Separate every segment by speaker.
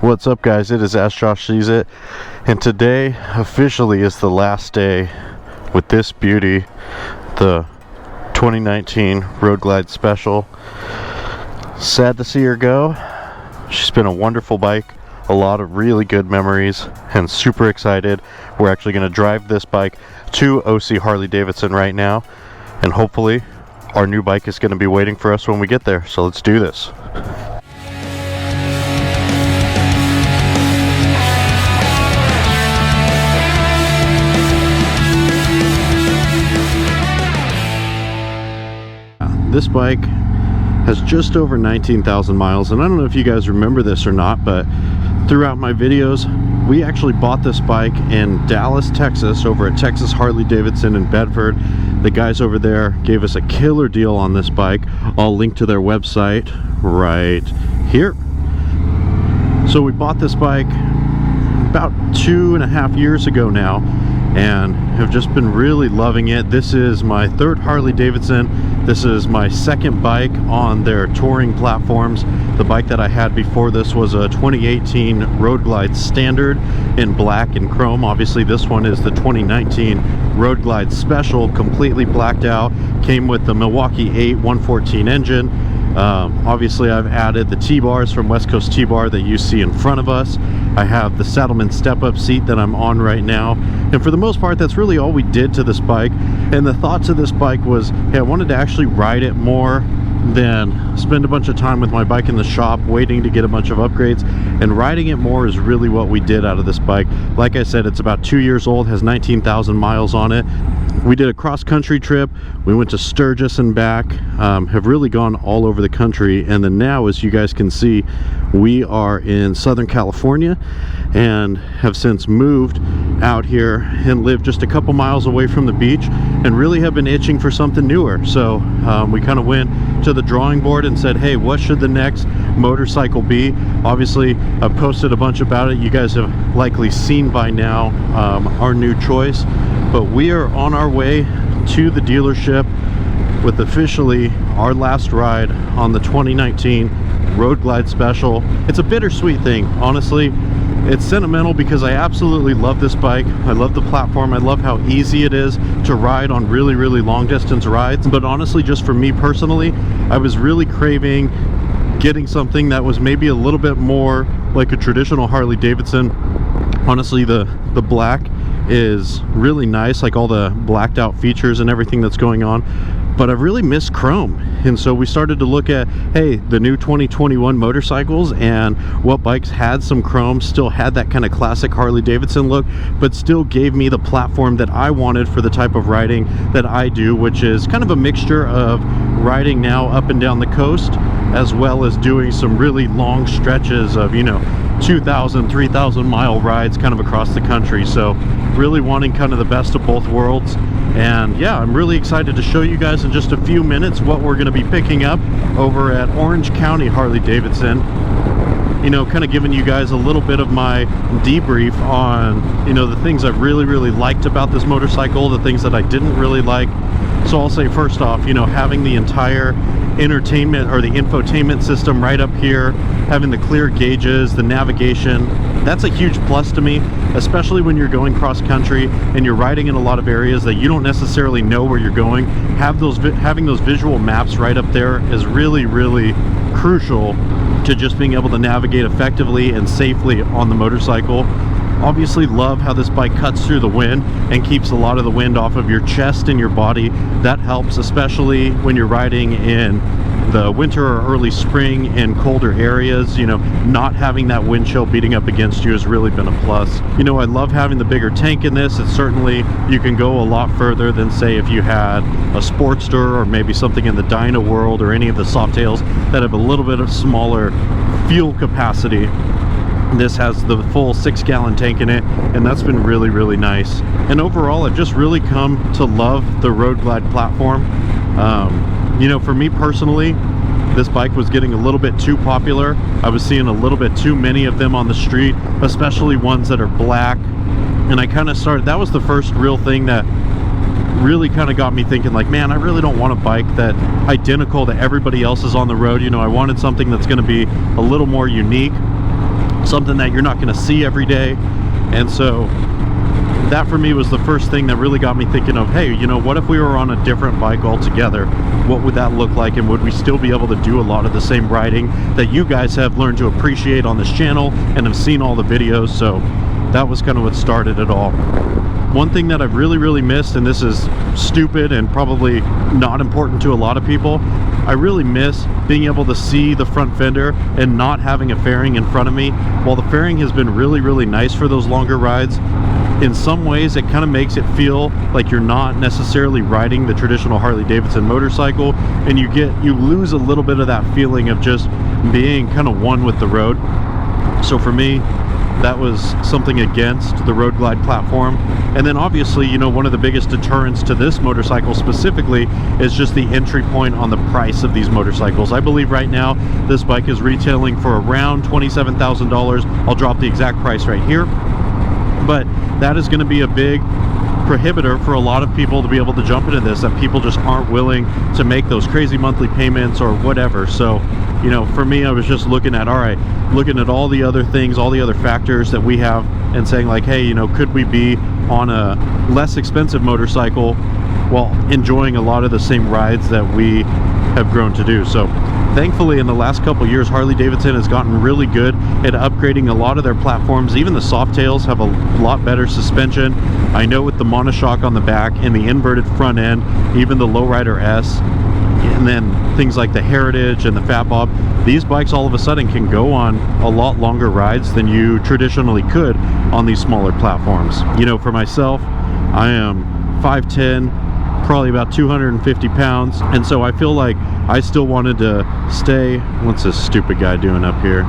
Speaker 1: What's up, guys? It is Ask Josh Sees It, and today officially is the last day with this beauty, the 2019 Road Glide Special. Sad to see her go. She's been a wonderful bike, a lot of really good memories, and super excited. We're actually going to drive this bike to OC Harley-Davidson right now, and hopefully our new bike is going to be waiting for us when we get there. So let's do this. This bike has just over 19,000 miles, and I don't know if you guys remember this or not, but throughout my videos, we actually bought this bike in Dallas, Texas, over at Texas Harley-Davidson in Bedford. The guys over there gave us a killer deal on this bike. I'll link to their website right here. So we bought this bike about 2.5 years ago now, and have just been really loving it. This is my third Harley-Davidson. This is my second bike on their touring platforms. The bike that I had before this was a 2018 Road Glide Standard in black and chrome. Obviously this one is the 2019 Road Glide Special, completely blacked out. Came with the Milwaukee 8 114 engine. Obviously I've added the T-bars from West Coast T-bar that you see in front of us. I have the Saddleman step-up seat that I'm on right now, and for the most part that's really all we did to this bike. And the thought to this bike was, hey, I wanted to actually ride it more than spend a bunch of time with my bike in the shop waiting to get a bunch of upgrades, and riding it more is really what we did out of this bike. Like I said, it's about 2 years old, has 19,000 miles on it. We did a cross-country trip. We went to Sturgis and back, have really gone all over the country, and then now, as you guys can see, we are in Southern California and have since moved out here and live just a couple miles away from the beach, and really have been itching for something newer. So we kind of went to the drawing board and said, hey, what should the next motorcycle be? Obviously I've posted a bunch about it. You guys have likely seen by now our new choice, but we are on our way to the dealership with officially our last ride on the 2019 Road Glide Special. It's a bittersweet thing, honestly. It's sentimental because I absolutely love this bike. I love the platform. I love how easy it is to ride on really, really long distance rides. But honestly, just for me personally, I was really craving getting something that was maybe a little bit more like a traditional Harley-Davidson. Honestly, the black is really nice, like all the blacked out features and everything that's going on, but I've really missed chrome. And so we started to look at, hey, the new 2021 motorcycles and what bikes had some chrome, still had that kind of classic Harley-Davidson look, but still gave me the platform that I wanted for the type of riding that I do, which is kind of a mixture of riding now up and down the coast, as well as doing some really long stretches of, 2,000, 3,000 mile rides kind of across the country. So really wanting kind of the best of both worlds. And yeah, I'm really excited to show you guys in just a few minutes what we're going to be picking up over at Orange County Harley-Davidson. Kind of giving you guys a little bit of my debrief on, the things I've really, really liked about this motorcycle, the things that I didn't really like. So I'll say first off, having the entire entertainment or the infotainment system right up here, having the clear gauges, the navigation, that's a huge plus to me, especially when you're going cross country and you're riding in a lot of areas that you don't necessarily know where you're going. Having those visual maps right up there is really, really crucial to just being able to navigate effectively and safely on the motorcycle. Obviously love how this bike cuts through the wind and keeps a lot of the wind off of your chest and your body. That helps, especially when you're riding in the winter or early spring in colder areas. Not having that wind chill beating up against you has really been a plus. I love having the bigger tank in this. It's certainly, you can go a lot further than, say, if you had a Sportster or maybe something in the Dyna world or any of the Softails that have a little bit of smaller fuel capacity. This has the full 6-gallon tank in it, and that's been really, really nice. And overall, I've just really come to love the Road Glide platform. For me personally, this bike was getting a little bit too popular. I was seeing a little bit too many of them on the street, especially ones that are black. And I kind of started, that was the first real thing that really kind of got me thinking, like, man, I really don't want a bike that identical to everybody else's on the road. I wanted something that's going to be a little more unique. something that you're not going to see every day. And so that for me was the first thing that really got me thinking of, hey, you know, what if we were on a different bike altogether? What would that look like, and would we still be able to do a lot of the same riding that you guys have learned to appreciate on this channel and have seen all the videos? So that was kind of what started it all. One thing that I've really missed, and this is stupid and probably not important to a lot of people, I really miss being able to see the front fender and not having a fairing in front of me. While the fairing has been really nice for those longer rides, in some ways it kind of makes it feel like you're not necessarily riding the traditional Harley-Davidson motorcycle, and you lose a little bit of that feeling of just being kind of one with the road. So for me, that was something against the Road Glide platform. And then obviously, you know, one of the biggest deterrents to this motorcycle specifically is just the entry point on the price of these motorcycles. I believe right now this bike is retailing for around $27,000. I'll drop the exact price right here. But that is going to be a big prohibitor for a lot of people to be able to jump into this, that people just aren't willing to make those crazy monthly payments or whatever. So, you know, for me, I was just looking at all the other things, all the other factors that we have, and saying like, hey, you know, could we be on a less expensive motorcycle while enjoying a lot of the same rides that we have grown to do? So thankfully, in the last couple years, Harley-Davidson has gotten really good at upgrading a lot of their platforms. Even the Softails have a lot better suspension. I know with the monoshock on the back and the inverted front end, even the Lowrider S, and then things like the Heritage and the Fat Bob, these bikes all of a sudden can go on a lot longer rides than you traditionally could on these smaller platforms. You know, for myself, I am 5'10", probably about 250 pounds, and so I feel like I still wanted to stay. What's this stupid guy doing up here?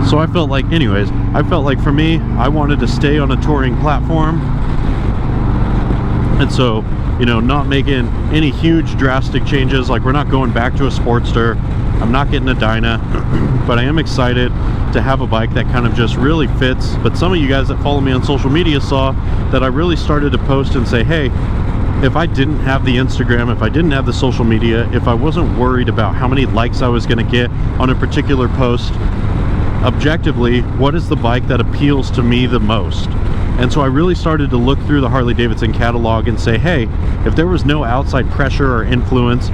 Speaker 1: So I felt like, anyways, I felt like for me, I wanted to stay on a touring platform. And so, you know, not making any huge drastic changes. Like, we're not going back to a Sportster. I'm not getting a Dyna, but I am excited to have a bike that kind of just really fits. But some of you guys that follow me on social media saw that I really started to post and say, hey, if I didn't have the Instagram, if I didn't have the social media, if I wasn't worried about how many likes I was going to get on a particular post, objectively, what is the bike that appeals to me the most? And so I really started to look through the Harley-Davidson catalog and say, hey, if there was no outside pressure or influence,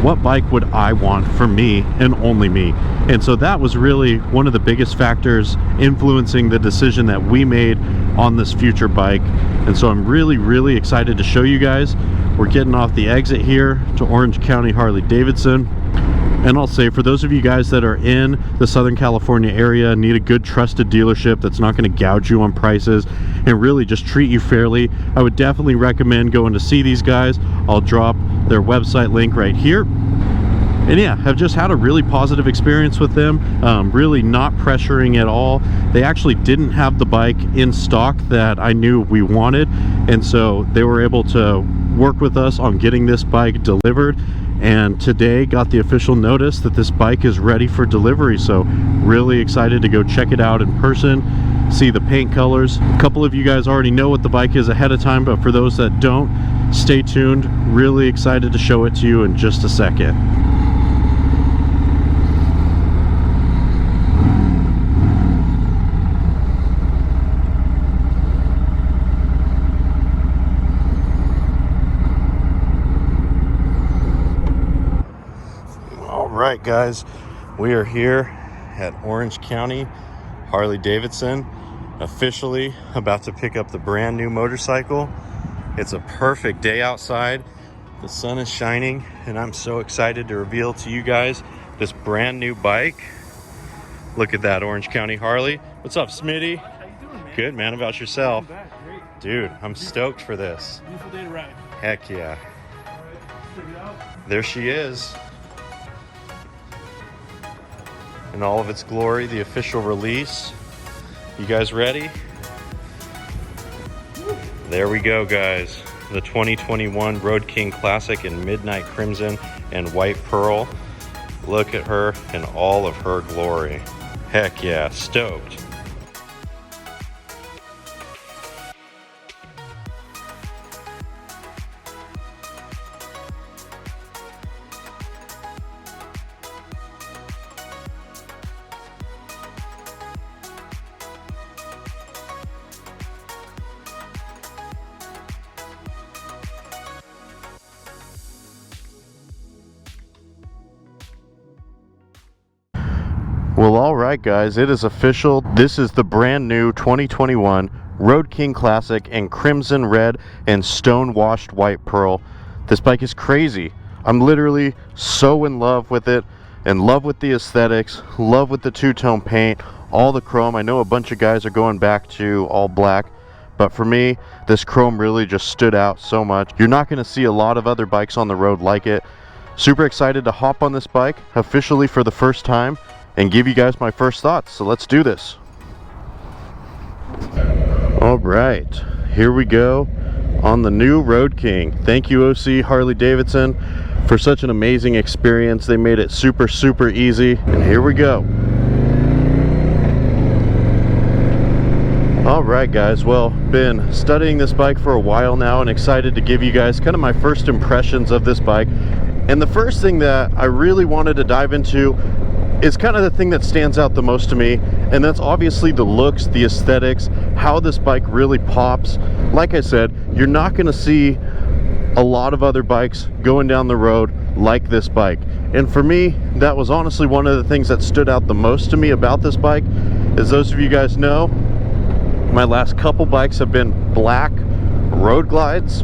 Speaker 1: what bike would I want for me and only me? And so that was really one of the biggest factors influencing the decision that we made on this future bike. And so I'm really excited to show you guys. We're getting off the exit here to Orange County Harley-Davidson. And I'll say, for those of you guys that are in the Southern California area, need a good trusted dealership that's not going to gouge you on prices and really just treat you fairly, I would definitely recommend going to see these guys. I'll drop their website link right here. And yeah, I've just had a really positive experience with them, really not pressuring at all. They actually didn't have the bike in stock that I knew we wanted, and so they were able to work with us on getting this bike delivered. And today got the official notice that this bike is ready for delivery. So really excited to go check it out in person, see the paint colors. A couple of you guys already know what the bike is ahead of time, but for those that don't, stay tuned. Really excited to show it to you in just a second. Alright guys, we are here at Orange County Harley-Davidson, officially about to pick up the brand new motorcycle. It's a perfect day outside, the sun is shining, and I'm so excited to reveal to you guys this brand new bike. Look at that, Orange County Harley. What's up, Smitty?
Speaker 2: How you doing, man?
Speaker 1: Good, man. About yourself?
Speaker 2: Back. Great.
Speaker 1: Dude, I'm stoked for this.
Speaker 2: Beautiful day to ride.
Speaker 1: Heck yeah.
Speaker 2: All right, check it out.
Speaker 1: There she is. In all of its glory, the official release. You guys ready? There we go, guys. The 2021 Road King Classic in Midnight Crimson and White Pearl. Look at her in all of her glory. Heck yeah, stoked. Well, all right, guys, it is official. This is the brand new 2021 Road King Classic in crimson red and stone washed white pearl. This bike is crazy. I'm literally so in love with it, in love with the aesthetics, love with the two-tone paint, all the chrome. I know a bunch of guys are going back to all black, but for me, this chrome really just stood out so much. You're not going to see a lot of other bikes on the road like it. Super excited to hop on this bike officially for the first time and give you guys my first thoughts. So let's do this. All right, here we go on the new Road King. Thank you, OC Harley-Davidson, for such an amazing experience. They made it super easy, and here we go. All right, guys, well, been studying this bike for a while now and excited to give you guys kind of my first impressions of this bike. And the first thing that I really wanted to dive into is kind of the thing that stands out the most to me, and that's obviously the looks, the aesthetics, how this bike really pops. Like I said, you're not going to see a lot of other bikes going down the road like this bike, and for me, that was honestly one of the things that stood out the most to me about this bike. As those of you guys know, my last couple bikes have been black road glides,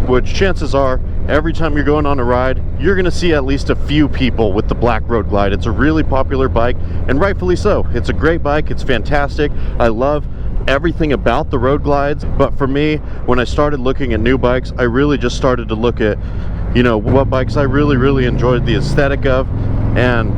Speaker 1: which chances are every time you're going on a ride, you're going to see at least a few people with the black road glide. It's a really popular bike, and rightfully so. It's a great bike. It's fantastic. I love everything about the road glides, but for me, when I started looking at new bikes, I really just started to look at, you know, what bikes I really enjoyed the aesthetic of, and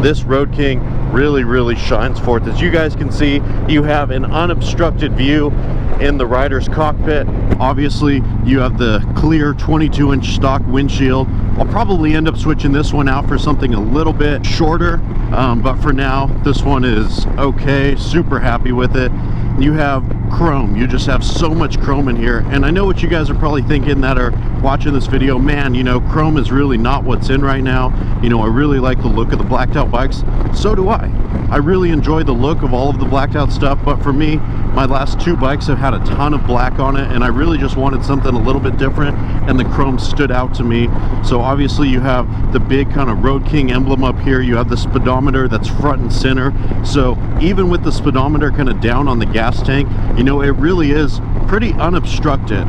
Speaker 1: this Road King really shines forth. As you guys can see, you have an unobstructed view in the rider's cockpit. Obviously, you have the clear 22-inch stock windshield. I'll probably end up switching this one out for something a little bit shorter, but for now, this one is okay. Super happy with it. You have chrome. You just have so much chrome in here, and I know what you guys are probably thinking that are watching this video. Man, you know, chrome is really not what's in right now. You know, I really like the look of the blacked out bikes. So do I. I really enjoy the look of all of the blacked out stuff, but for me, my last two bikes have had a ton of black on it, and I really just wanted something a little bit different, and the chrome stood out to me. So obviously you have the big kind of Road King emblem up here. You have the speedometer that's front and center. So even with the speedometer kind of down on the gas tank, you know, it really is pretty unobstructed.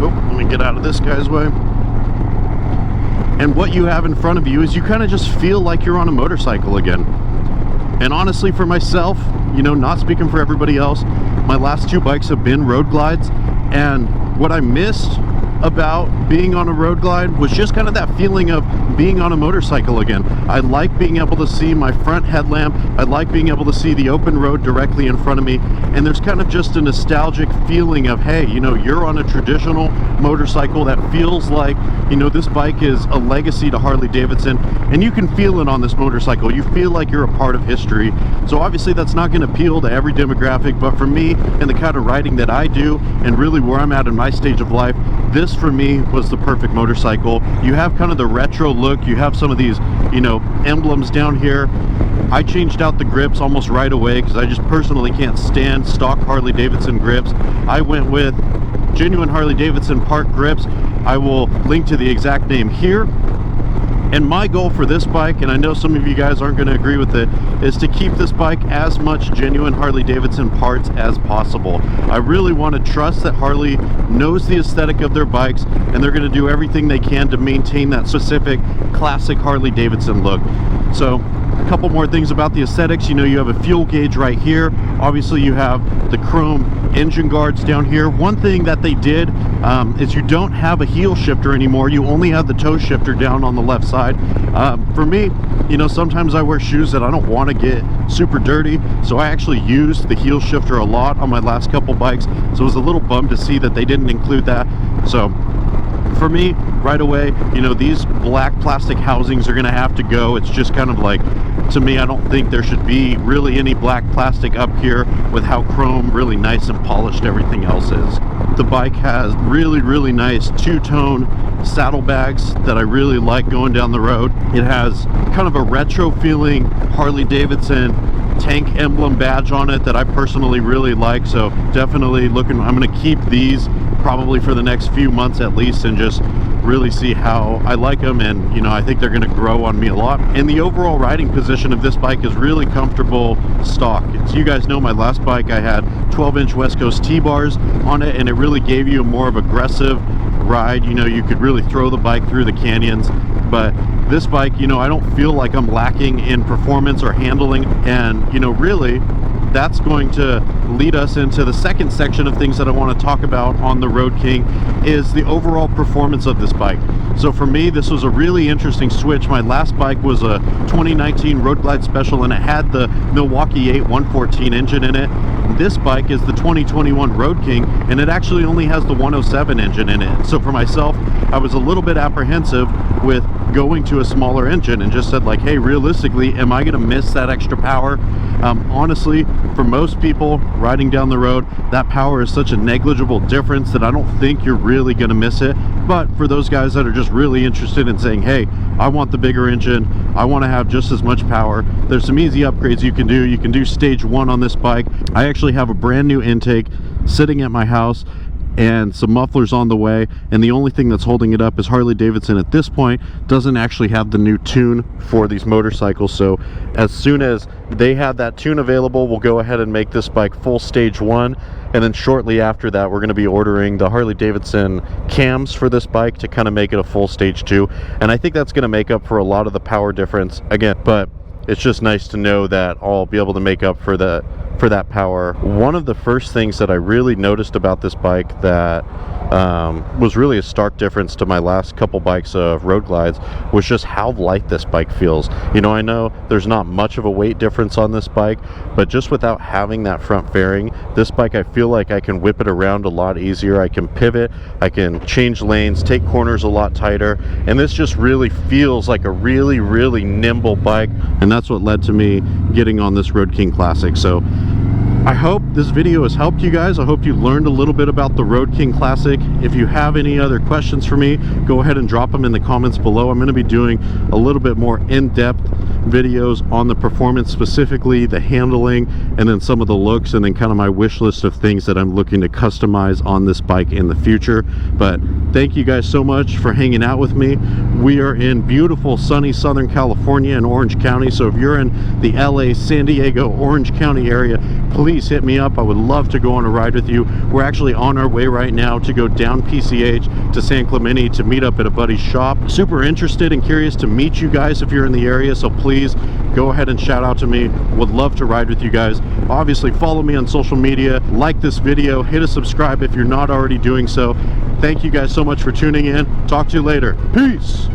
Speaker 1: Oh, let me get out of this guy's way. And what you have in front of you is you kind of just feel like you're on a motorcycle again. And honestly, for myself, you know, not speaking for everybody else, my last two bikes have been road glides, and what I missed about being on a road glide was just kind of that feeling of being on a motorcycle again. I like being able to see my front headlamp. I like being able to see the open road directly in front of me, and there's kind of just a nostalgic feeling of, hey, you know, you're on a traditional motorcycle that feels like, you know, this bike is a legacy to Harley-Davidson, and you can feel it on this motorcycle. You feel like you're a part of history. So obviously that's not going to appeal to every demographic, but for me and the kind of riding that I do, and really where I'm at in my stage of life, this for me was the perfect motorcycle. You have kind of the retro look. You have some of these, you know, emblems down here. I changed out the grips almost right away because I just personally can't stand stock Harley-Davidson grips. I went with genuine Harley-Davidson Park grips. I will link to the exact name here. And my goal for this bike, and I know some of you guys aren't going to agree with it, is to keep this bike as much genuine Harley-Davidson parts as possible. I really want to trust that Harley knows the aesthetic of their bikes, and they're going to do everything they can to maintain that specific classic Harley-Davidson look. So a couple more things about the aesthetics. You know, you have a fuel gauge right here. Obviously you have the chrome engine guards down here. One thing that they did is you don't have a heel shifter anymore. You only have the toe shifter down on the left side. For me, you know, sometimes I wear shoes that I don't want to get super dirty, so I actually used the heel shifter a lot on my last couple bikes, so I was a little bummed to see that they didn't include that. So for me, right away, you know, these black plastic housings are going to have to go. It's just kind of like, to me, I don't think there should be really any black plastic up here with how chrome really nice and polished everything else is. The bike has really nice two-tone saddlebags that I really like going down the road. It has kind of a retro feeling Harley-Davidson tank emblem badge on it that I personally really like, so definitely looking, I'm going to keep these probably for the next few months at least, and just really see how I like them, and you know, I think they're going to grow on me a lot. And the overall riding position of this bike is really comfortable stock. As you guys know, my last bike I had 12-inch West Coast T-bars on it, and it really gave you a more of aggressive ride. You know, you could really throw the bike through the canyons. But this bike, you know, I don't feel like I'm lacking in performance or handling, and you know, really that's going to lead us into the second section of things that I want to talk about on the Road King, is the overall performance of this bike. So for me, this was a really interesting switch. My last bike was a 2019 Road Glide Special, and it had the Milwaukee 8 114 engine in it. This bike is the 2021 Road King, and it actually only has the 107 engine in it. So for myself, I was a little bit apprehensive with going to a smaller engine, and just said like, hey, realistically, am I going to miss that extra power? Honestly, for most people riding down the road, that power is such a negligible difference that I don't think you're really going to miss it. But for those guys that are just really interested in saying, hey, I want the bigger engine, I want to have just as much power, there's some easy upgrades you can do. You can do stage 1 on this bike. I actually have a brand new intake sitting at my house and some mufflers on the way, and the only thing that's holding it up is Harley-Davidson at this point doesn't actually have the new tune for these motorcycles. So as soon as they have that tune available, we'll go ahead and make this bike full stage 1, and then shortly after that we're going to be ordering the Harley-Davidson cams for this bike to kind of make it a full stage 2, and I think that's going to make up for a lot of the power difference again. But it's just nice to know that I'll be able to make up for that power. One of the first things that I really noticed about this bike that was really a stark difference to my last couple bikes of road glides was just how light this bike feels. You know, I know there's not much of a weight difference on this bike, but just without having that front fairing, this bike, I feel like I can whip it around a lot easier. I can pivot, I can change lanes, take corners a lot tighter, and this just really feels like a really, really nimble bike, and that's what led to me getting on this Road King Classic. So I hope this video has helped you guys. I hope you learned a little bit about the Road King Classic. If you have any other questions for me, go ahead and drop them in the comments below. I'm going to be doing a little bit more in-depth videos on the performance, specifically the handling, and then some of the looks, and then kind of my wish list of things that I'm looking to customize on this bike in the future. But thank you guys so much for hanging out with me. We are in beautiful sunny Southern California in Orange County, so if you're in the LA, San Diego, Orange County area, please hit me up. I would love to go on a ride with you. We're actually on our way right now to go down PCH to San Clemente to meet up at a buddy's shop. Super interested and curious to meet you guys if you're in the area, so please go ahead and shout out to me. Would love to ride with you guys. Obviously follow me on social media, like this video, hit a subscribe if you're not already doing so. Thank you guys so much for tuning in. Talk to you later. Peace.